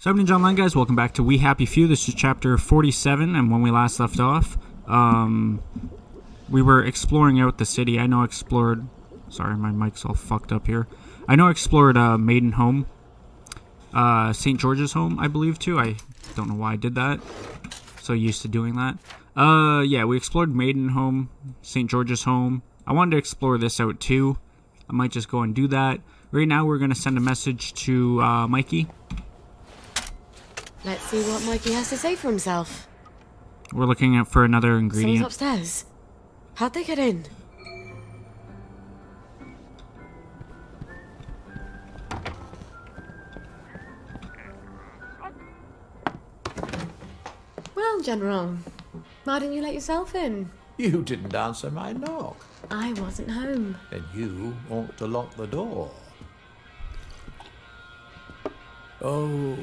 So I've been John Line, guys. Welcome back to We Happy Few. This is chapter 47, and when we last left off, we were exploring out the city. I know I explored... Sorry, my mic's all fucked up here. I know I explored Maidenholm. St. George's Home, I believe, too. I don't know why I did that. So used to doing that. Yeah, we explored Maidenholm, St. George's Home. I wanted to explore this out, too. I might just go and do that. Right now, we're going to send a message to Mikey. Let's see what Mikey has to say for himself. We're looking out for another ingredient. Someone's upstairs. How'd they get in? Well, General, why didn't you let yourself in? You didn't answer my knock. I wasn't home. Then you ought to lock the door. Oh,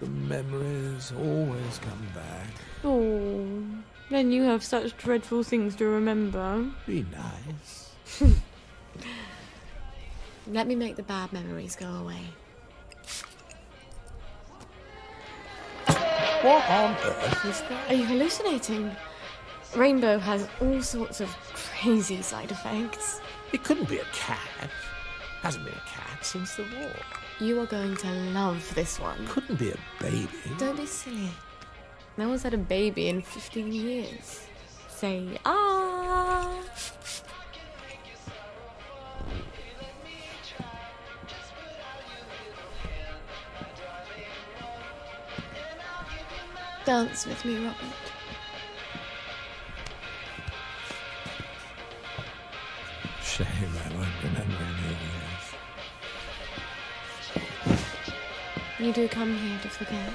the memories always come back. Oh, then you have such dreadful things to remember. Be nice. Let me make the bad memories go away. What on earth is that? Are you hallucinating? Rainbow has all sorts of crazy side effects. It couldn't be a cat. Hasn't been a cat since the war. You are going to love this one. Couldn't be a baby. Don't be silly. No one's had a baby in 15 years. Say, ah! Dance with me, Robert. Shame I won't remember any of You do come here to forget.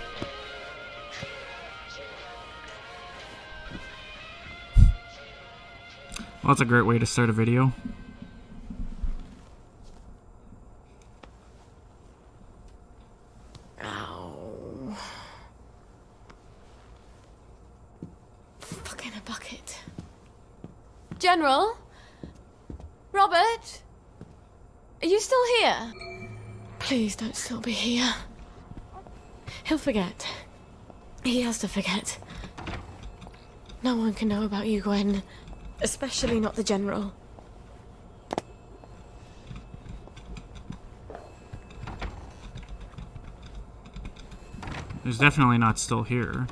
Well, that's a great way to start a video. Ow. Fuck in a bucket. General? Robert? Are you still here? Please don't still be here. He'll forget. He has to forget. No one can know about you, Gwen. Especially not the General. He's definitely not still here.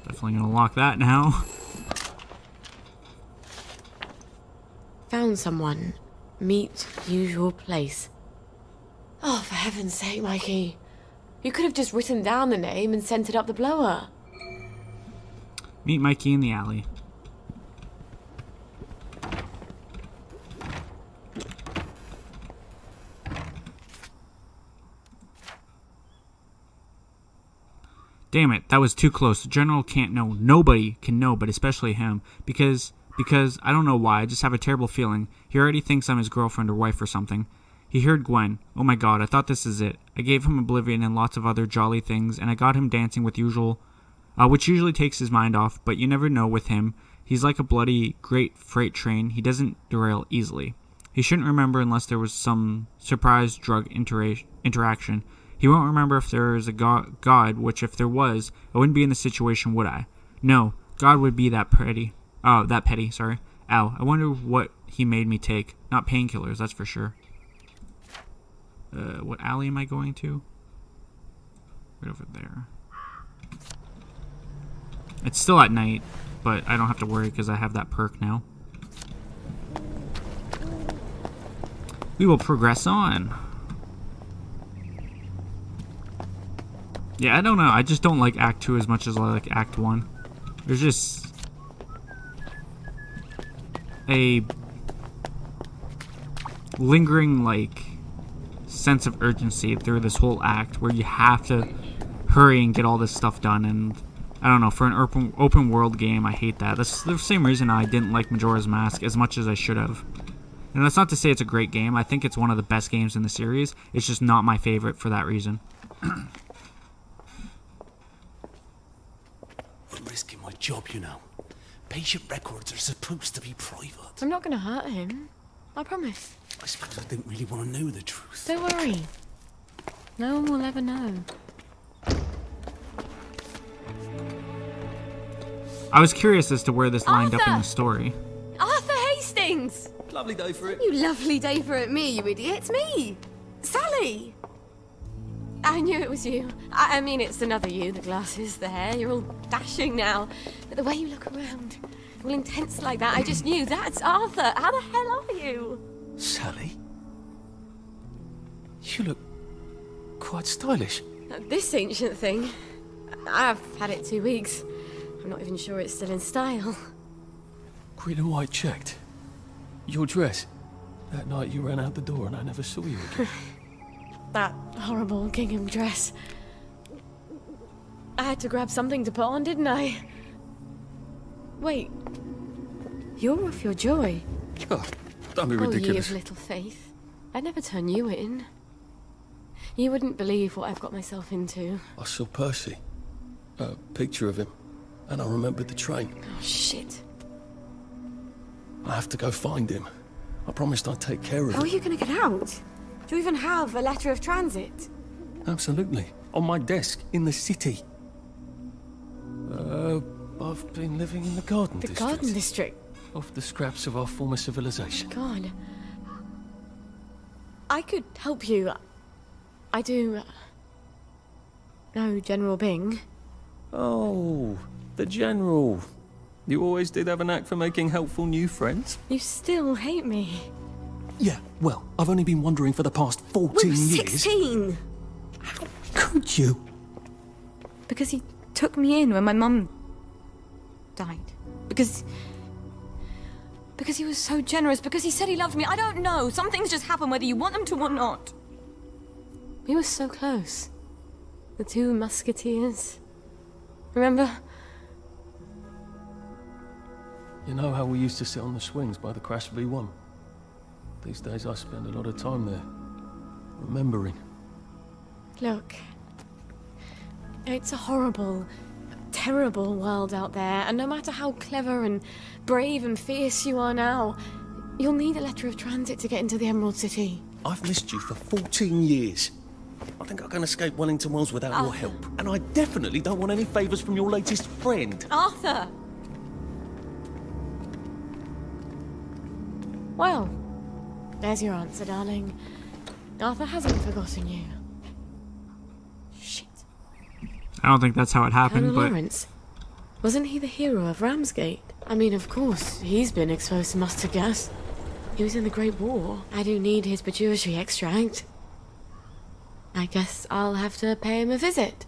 Definitely gonna lock that now. Found someone. Meet usual place. Oh, for heaven's sake, Mikey. You could have just written down the name and sent it up the blower. Meet Mikey in the alley. Damn it, that was too close. The General can't know. Nobody can know, but especially him. Because I don't know why, I just have a terrible feeling. He already thinks I'm his girlfriend or wife or something. He heard Gwen. Oh my god, I thought this is it. I gave him Oblivion and lots of other jolly things, and I got him dancing with which usually takes his mind off, but you never know with him. He's like a bloody great freight train. He doesn't derail easily. He shouldn't remember unless there was some surprise drug interaction. He won't remember if there is a god, which if there was, I wouldn't be in this situation, would I? No, God would be that petty. Oh, that petty, sorry. Ow, I wonder what he made me take. Not painkillers, that's for sure. What alley am I going to? Right over there. It's still at night, but I don't have to worry because I have that perk now. We will progress on. Yeah, I don't know. I just don't like Act 2 as much as I like Act 1. There's just a lingering, like, sense of urgency through this whole act where you have to hurry and get all this stuff done, and I don't know, for an open world game, I hate that. That's the same reason I didn't like Majora's Mask as much as I should have. And that's not to say it's a great game. I think it's one of the best games in the series. It's just not my favorite for that reason. I'm risking my job, you know. Patient records are supposed to be private. I'm not going to hurt him. I promise. I suppose I didn't really want to know the truth. Don't worry. No one will ever know. I was curious as to where this lined up in the Arthur! story. Arthur Hastings! Lovely day for it. You lovely day for it, me, you idiot. It's me, Sally. I knew it was you. I mean, it's another you. The glasses, the hair. You're all dashing now. But the way you look around, all intense like that, I just knew that's Arthur. How the hell are you? Sally? You look quite stylish. This ancient thing. I've had it 2 weeks. I'm not even sure it's still in style. Green and white checked. Your dress. That night you ran out the door and I never saw you again. That horrible gingham dress. I had to grab something to put on, didn't I? Wait. You're off your joy. Oh, don't be Oh, ye ridiculous. of little faith. I'd never turn you in. You wouldn't believe what I've got myself into. I saw Percy. A picture of him. And I remembered the train. Oh, shit. I have to go find him. I promised I'd take care of How are him. you going to get out? Do you even have a letter of transit? Absolutely. On my desk, in the city. I've been living in the Garden The District. Garden District. Off the scraps of our former civilization. God. I could help you. I do know General Bing. Oh, the General. You always did have a knack for making helpful new friends. You still hate me. Yeah, well, I've only been wondering for the past 14 We were years. 16. Could you? Because he took me in when my mum died. Because he was so generous. Because he said he loved me. I don't know. Some things just happen whether you want them to or not. We were so close. The two musketeers. Remember? You know how we used to sit on the swings by the Crash V1? These days I spend a lot of time there, remembering. Look. It's a horrible, terrible world out there, and no matter how clever and brave and fierce you are now, you'll need a letter of transit to get into the Emerald City. I've missed you for 14 years. I think I can escape Wellington Wells without your help. And I definitely don't want any favours from your latest friend. Arthur! Well, there's your answer, darling. Arthur hasn't forgotten you. Shit. I don't think that's how it happened, Colonel but Lawrence. Wasn't he the hero of Ramsgate? I mean, of course, he's been exposed to mustard gas. He was in the Great War. I do need his pituitary extract. I guess I'll have to pay him a visit.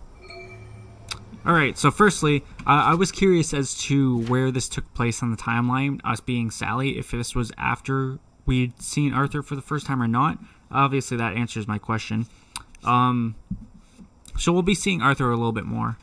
alright, so firstly, I was curious as to where this took place on the timeline, us being Sally, if this was after we'd seen Arthur for the first time or not. Obviously, that answers my question. So we'll be seeing Arthur a little bit more.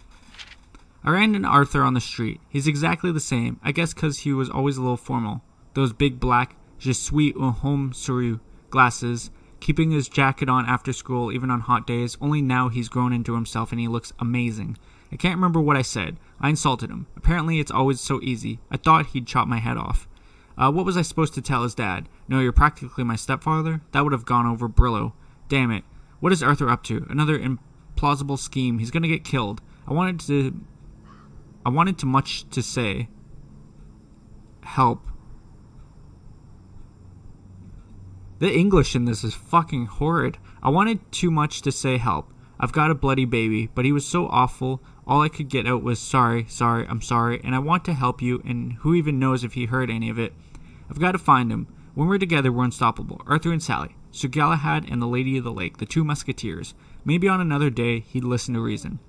I ran into Arthur on the street. He's exactly the same, I guess because he was always a little formal. Those big black Je suis un homme sérieux glasses, keeping his jacket on after school even on hot days, only now he's grown into himself and he looks amazing. I can't remember what I said. I insulted him. Apparently it's always so easy. I thought he'd chop my head off. What was I supposed to tell his dad? No, you're practically my stepfather? That would have gone over Brillo. Damn it. What is Arthur up to? Another implausible scheme. He's gonna get killed. I wanted too much to say. Help. The English in this is fucking horrid. I wanted too much to say help. I've got a bloody baby, but he was so awful. All I could get out was sorry, I'm sorry, and I want to help you, and who even knows if he heard any of it. I've got to find him. When we're together, we're unstoppable. Arthur and Sally, Sir Galahad and the Lady of the Lake, the two musketeers. Maybe on another day, he'd listen to reason.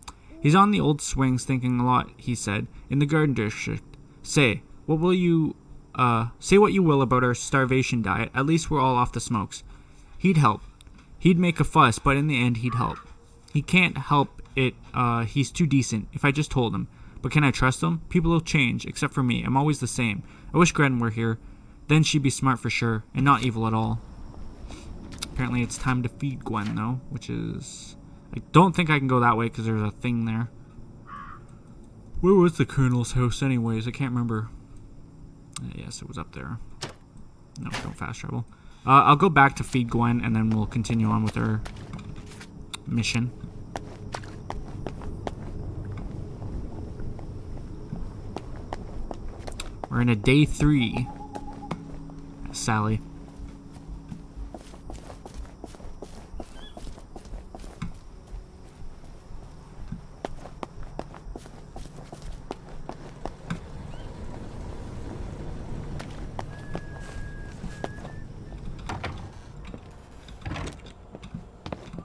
He's on the old swings thinking a lot, he said, in the Garden District. Say what you will about our starvation diet, at least we're all off the smokes. He'd help. He'd make a fuss, but in the end, he'd help. He can't help it, he's too decent, if I just told him. But can I trust him? People will change, except for me. I'm always the same. I wish Gren were here. Then she'd be smart for sure, and not evil at all. Apparently it's time to feed Gwen, though, which is... I don't think I can go that way, because there's a thing there. Where was the Colonel's house anyways? I can't remember. Yes, it was up there. No, don't fast travel. I'll go back to feed Gwen, and then we'll continue on with our mission. We're in a day 3, Sally.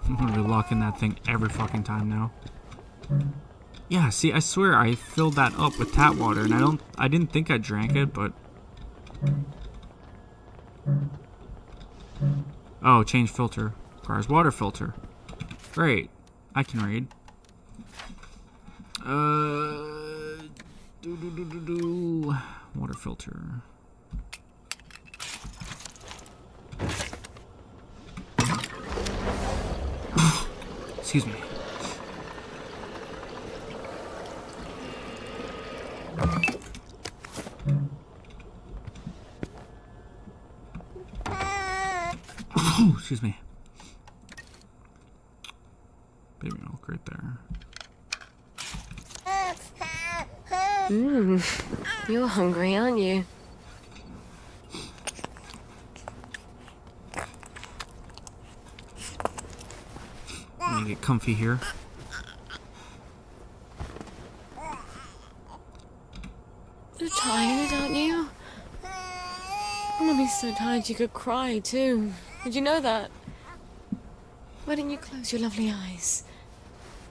I'm gonna be locking that thing every fucking time now. Yeah, see, I swear I filled that up with tap water, and I didn't think I drank it, but... Oh, change filter. Requires water filter. Great. I can read. Water filter. Excuse me. Excuse me. Baby milk right there. You're hungry, aren't you? I'm gonna get comfy here. You're tired, aren't you? Mummy's so tired you could cry too. Did you know that? Why don't you close your lovely eyes?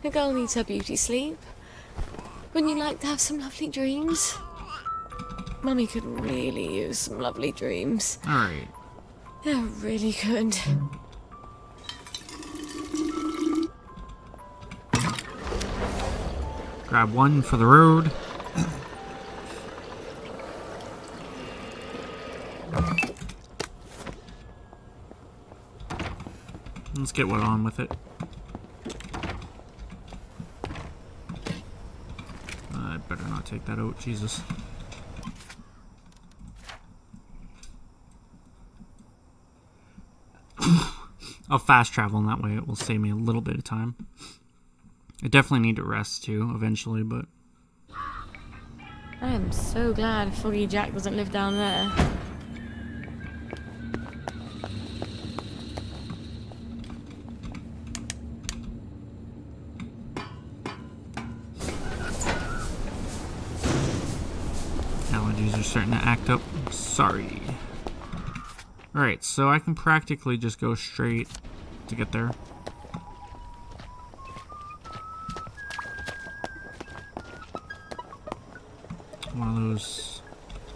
The girl needs her beauty sleep. Wouldn't you like to have some lovely dreams? Mummy could really use some lovely dreams. Alright. Yeah, really could. Grab one for the road. Let's get one on with it. I better not take that out, Jesus. I'll fast travel, and that way it will save me a little bit of time. I definitely need to rest too, eventually, but... I am so glad Foggy Jack doesn't live down there. Allergies are starting to act up. Sorry. Alright, so I can practically just go straight to get there. One of those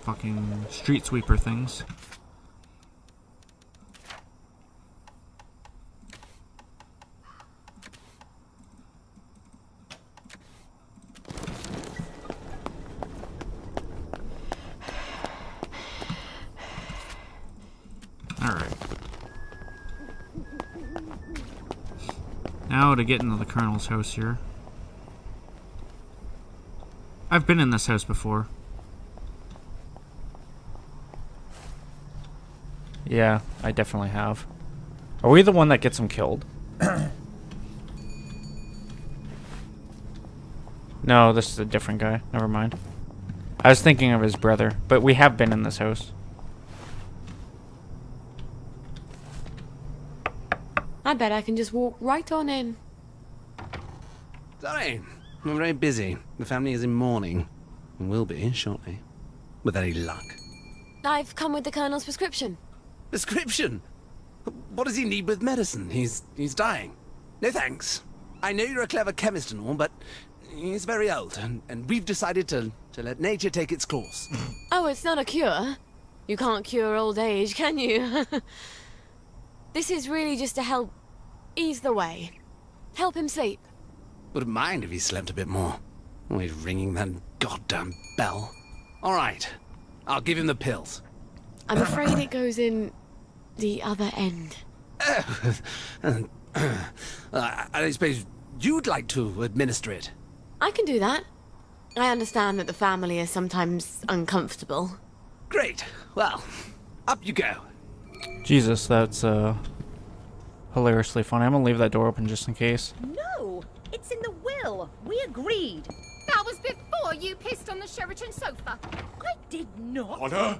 fucking street sweeper things. Alright. Now to get into the Colonel's house here. I've been in this house before. Yeah, I definitely have. Are we the one that gets him killed? No, this is a different guy. Never mind. I was thinking of his brother, but we have been in this house. I bet I can just walk right on in. Sorry, I'm very busy. The family is in mourning. And will be shortly. With any luck. I've come with the Colonel's prescription. Prescription? What does he need with medicine? He's dying. No thanks. I know you're a clever chemist and all, but he's very old, and we've decided to let nature take its course. Oh, it's not a cure. You can't cure old age, can you? This is really just to help ease the way. Help him sleep. Wouldn't mind if he slept a bit more. Always ringing that goddamn bell. All right, I'll give him the pills. I'm afraid it goes in the other end. I suppose you'd like to administer it. I can do that. I understand that the family is sometimes uncomfortable. Great. Well, up you go. Jesus, that's hilariously funny. I'm gonna leave that door open just in case. No, it's in the will. We agreed. That was before you pissed on the Sheraton sofa. I did not. Honor?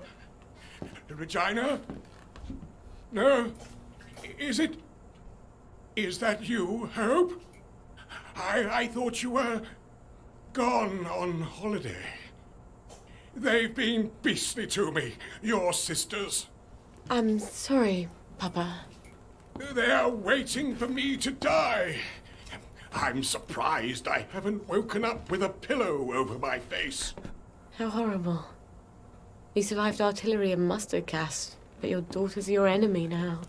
Regina? No. Is it? Is that you, Hope? I thought you were gone on holiday. They've been beastly to me, your sisters. I'm sorry, Papa. They're waiting for me to die. I'm surprised I haven't woken up with a pillow over my face. How horrible. You survived artillery and mustard gas, but your daughter's your enemy now.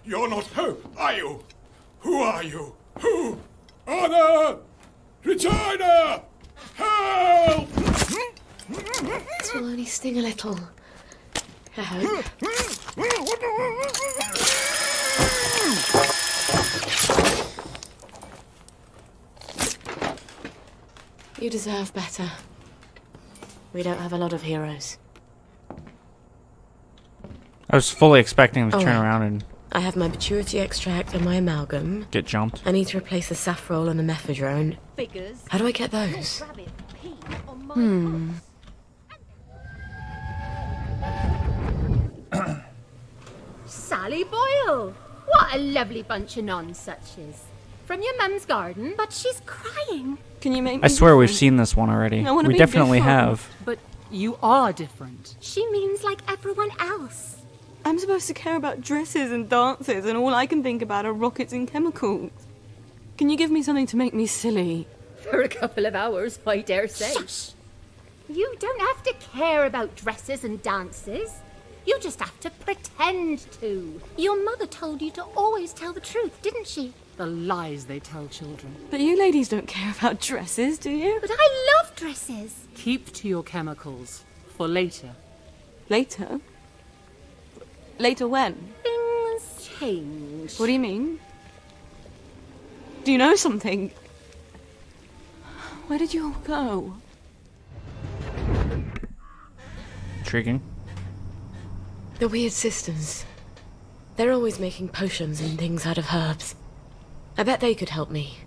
You're not Hope, are you? Who are you? Who? Honor! Regina! Help! This will only sting a little. I hope. You deserve better. We don't have a lot of heroes. I was fully expecting to Oh, turn wait. around and I have my Maturity extract and my amalgam. get jumped. I need to replace the Safrole and the Mephedrone. Figures. How do I get those? Rabbit peed on my Sally Boyle! What a lovely bunch of nonsuches. From your mum's garden? But she's crying. Can you make me I swear we've different? seen this one already. I wanna We be definitely different. have. But you are different. She means like everyone else. I'm supposed to care about dresses and dances, and all I can think about are rockets and chemicals. Can you give me something to make me silly? For a couple of hours, I dare say. Shush! You don't have to care about dresses and dances. You just have to pretend to. Your mother told you to always tell the truth, didn't she? The lies they tell children. But you ladies don't care about dresses, do you? But I love dresses. Keep to your chemicals. For later. Later? Later when? Things change. What do you mean? Do you know something? Where did you all go? Intriguing. The Weird Sisters. They're always making potions and things out of herbs. I bet they could help me.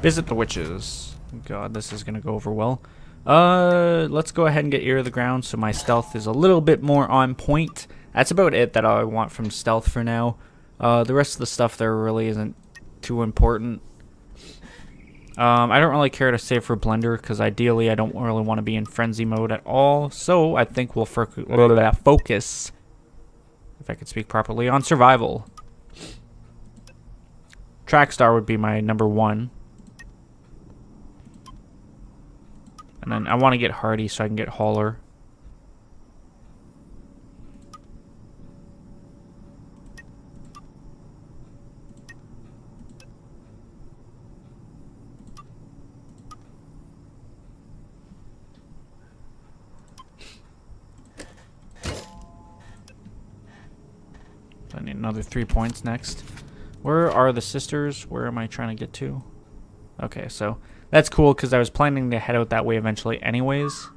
Visit the witches. God, this is gonna go over well. Let's go ahead and get ear to the ground so my stealth is a little bit more on point. That's about it that I want from stealth for now. The rest of the stuff there really isn't too important. I don't really care to save for Blender because ideally I don't really want to be in frenzy mode at all. So I think we'll focus, if I could speak properly, on survival. Trackstar would be my number one. And then I want to get Hardy so I can get Hauler. I need another 3 points next. Where are the sisters? Where am I trying to get to? Okay, so that's cool because I was planning to head out that way eventually anyways.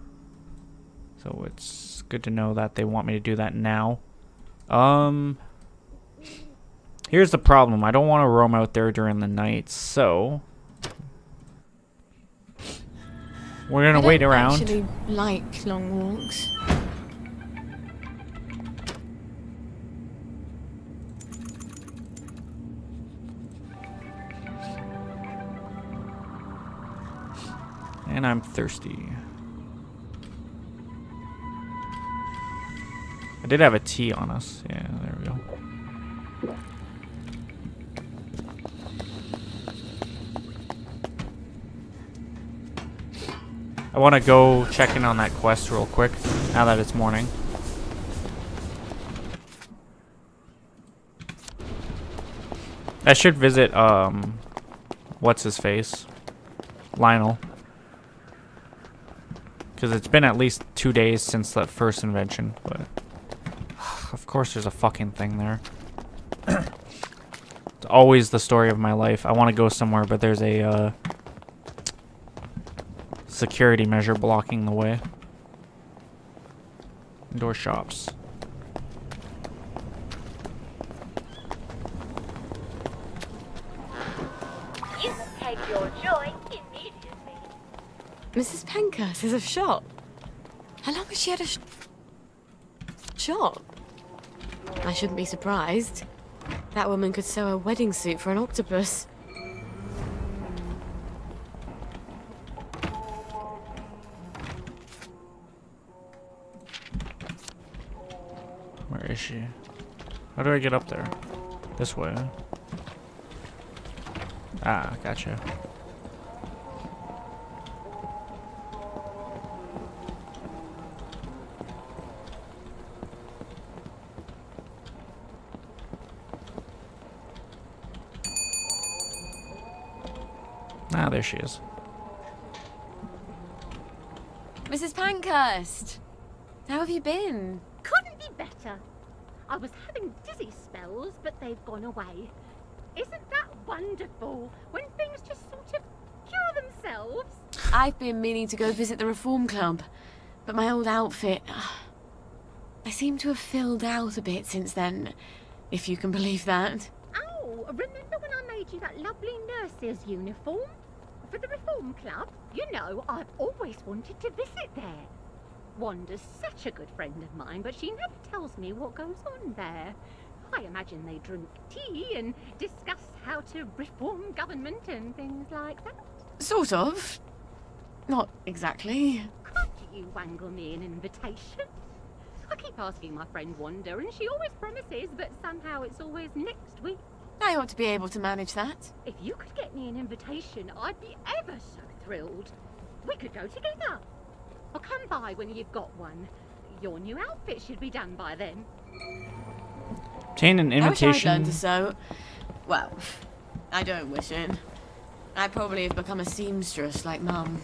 So it's good to know that they want me to do that now. Here's the problem. I don't want to roam out there during the night, so we're going to wait around. I actually like long walks. And I'm thirsty. I did have a tea on us. Yeah, there we go. I want to go check in on that quest real quick, now that it's morning. I should visit, what's his face? Lionel. Because it's been at least 2 days since that first invention, but of course there's a fucking thing there. It's always the story of my life. I want to go somewhere, but there's a security measure blocking the way. Indoor shops. Mrs. Pankhurst has a shop. How long has she had a shop? I shouldn't be surprised. That woman could sew a wedding suit for an octopus. Where is she? How do I get up there? This way. Ah, gotcha. Ah, there she is. Mrs. Pankhurst! How have you been? Couldn't be better. I was having dizzy spells, but they've gone away. Isn't that wonderful? When things just sort of cure themselves. I've been meaning to go visit the Reform Club, but my old outfit... I seem to have filled out a bit since then, if you can believe that. Oh, remember when I made you that lovely nurse's uniform? For the Reform Club? You know, I've always wanted to visit there. Wanda's such a good friend of mine, but she never tells me what goes on there. I imagine they drink tea and discuss how to reform government and things like that. Sort of. Not exactly. Could you wangle me an invitation? I keep asking my friend Wanda, and she always promises, but somehow it's always next week. I ought to be able to manage that. If you could get me an invitation, I'd be ever so thrilled. We could go together. I'll come by when you've got one. Your new outfit should be done by then. Obtain an invitation. I wish I'd learned to sew. Well, I don't wish it. I probably have become a seamstress like Mum.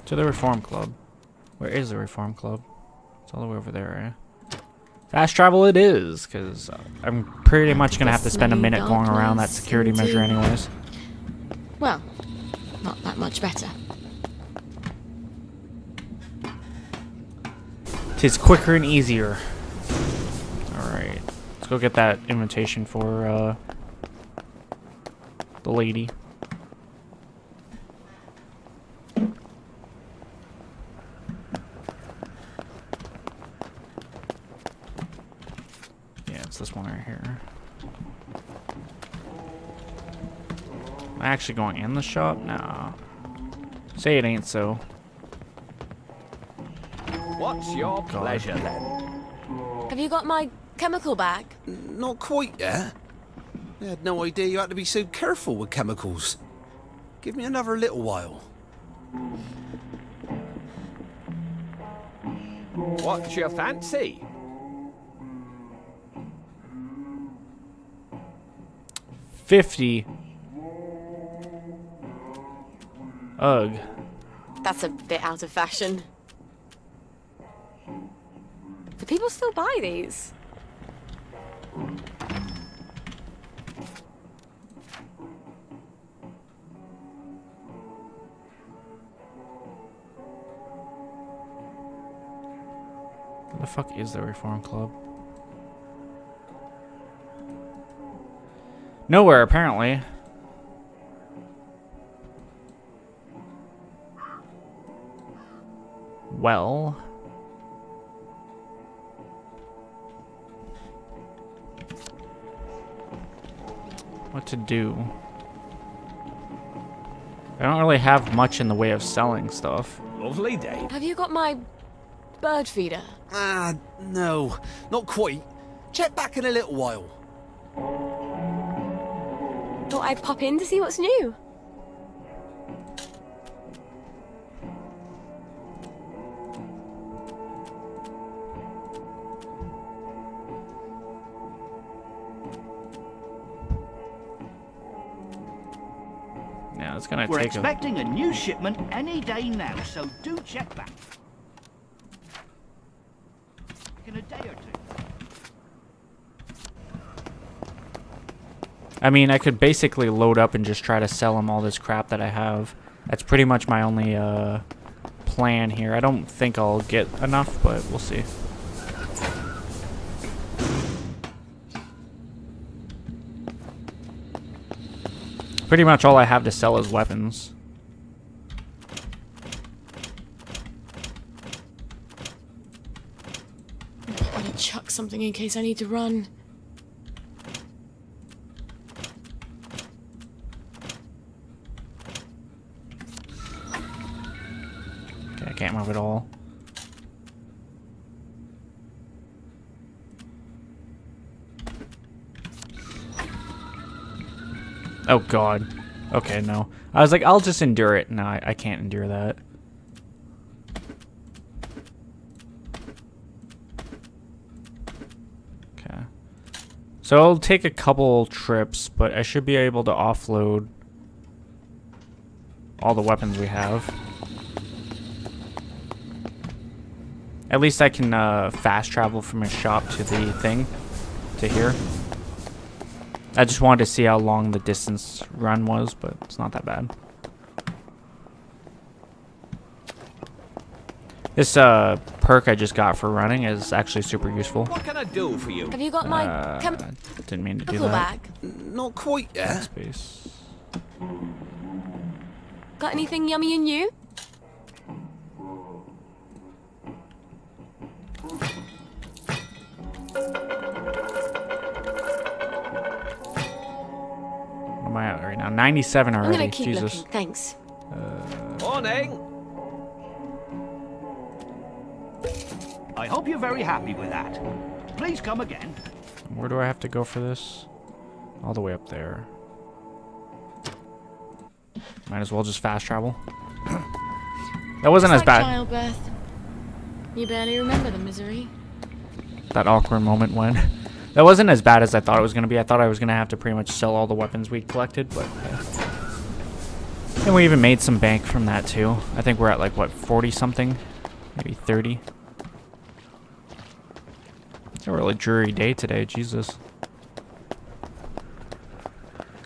To the Reform Club. Where is the Reform Club? It's all the way over there, eh? Fast travel it is, because I'm pretty much going to have to spend a minute going around that security measure anyways. Well, not that much better. Tis quicker and easier. Alright. Let's go get that invitation for the lady. Yeah, it's this one right here. Am I actually going in the shop? Nah. Say it ain't so. What's your pleasure, then? Have you got my chemical bag? Not quite yet. I had no idea you had to be so careful with chemicals. Give me another little while. What's your fancy? $50. Ugh. That's a bit out of fashion. Do people still buy these? Where the fuck is the Reform Club? Nowhere, apparently. Well... what to do? I don't really have much in the way of selling stuff. Lovely day. Have you got my bird feeder? No, not quite. Check back in a little while. Thought I'd pop in to see what's new. Yeah, it's gonna We're take expecting a new shipment any day now, so do check back. In a day or two. I mean, I could basically load up and just try to sell him all this crap that I have. That's pretty much my only plan here. I don't think I'll get enough, but we'll see. Pretty much all I have to sell is weapons. chuck something in case I need to run. Okay, I can't move at all. Oh god. Okay, no. I was like, I'll just endure it. No, I can't endure that. Okay. So I'll take a couple trips, but I should be able to offload all the weapons we have. At least I can fast travel from a shop to the thing, to here. I just wanted to see how long the distance run was, but it's not that bad. This perk I just got for running is actually super useful. What can I do for you? Have you got my Didn't mean to do chemical that. bag? Not quite yet. Space. Got anything yummy and new? What am I at right now? 97 already. I'm gonna keep Jesus. looking. Thanks. Morning. I hope you're very happy with that. Please come again. Where do I have to go for this? All the way up there. Might as well just fast travel. That wasn't as It's like bad. childbirth. You barely remember the misery. That awkward moment when that wasn't as bad as I thought it was going to be. I thought I was going to have to pretty much sell all the weapons we'd collected, but and we even made some bank from that too. I think we're at like what, 40 something, maybe 30. It's a really dreary day today, Jesus.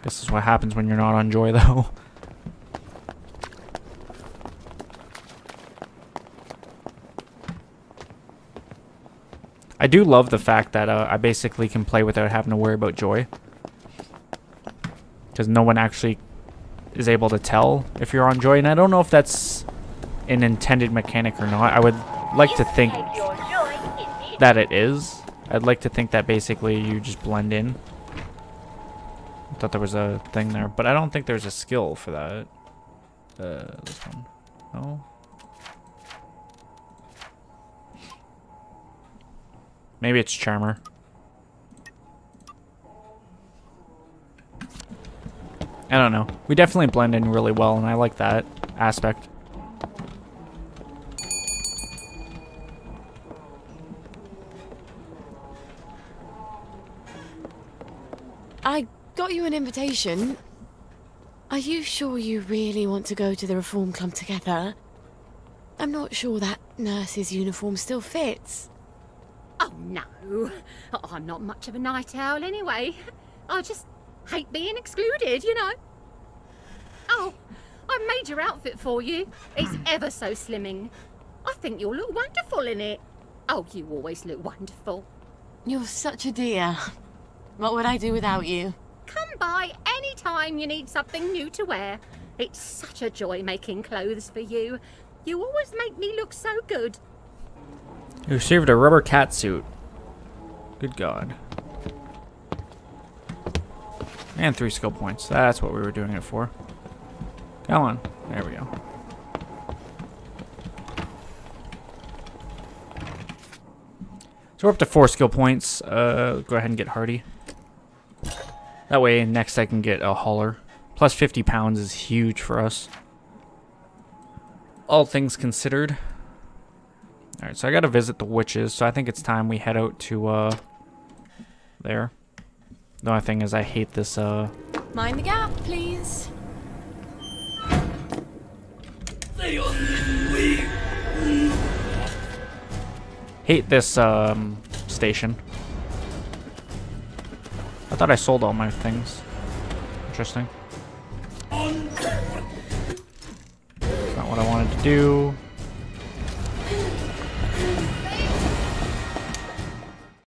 Guess this is what happens when you're not on Joy though. I do love the fact that I basically can play without having to worry about Joy. Because no one actually is able to tell if you're on Joy. And I don't know if that's an intended mechanic or not. I would like to think that it is. I'd like to think that basically you just blend in. I thought there was a thing there. But I don't think there's a skill for that. This one. No. Maybe it's Charmer. I don't know. We definitely blend in really well, and I like that aspect. I got you an invitation. Are you sure you really want to go to the Reform Club together? I'm not sure that nurse's uniform still fits. Oh, no. I'm not much of a night owl anyway. I just hate being excluded, you know. Oh, I made your outfit for you. It's ever so slimming. I think you'll look wonderful in it. Oh, you always look wonderful. You're such a dear. What would I do without you? Come by any time you need something new to wear. It's such a joy making clothes for you. You always make me look so good. You received a rubber cat suit. Good God. And 3 skill points. That's what we were doing it for. Come on. There we go. So we're up to 4 skill points. Go ahead and get Hardy. That way next I can get a hauler. Plus 50 pounds is huge for us. All things considered. Alright, so I gotta visit the witches, so I think it's time we head out to, there. The only thing is I hate this, Mind the gap, please. hate this, station. I thought I sold all my things. Interesting. That's not what I wanted to do.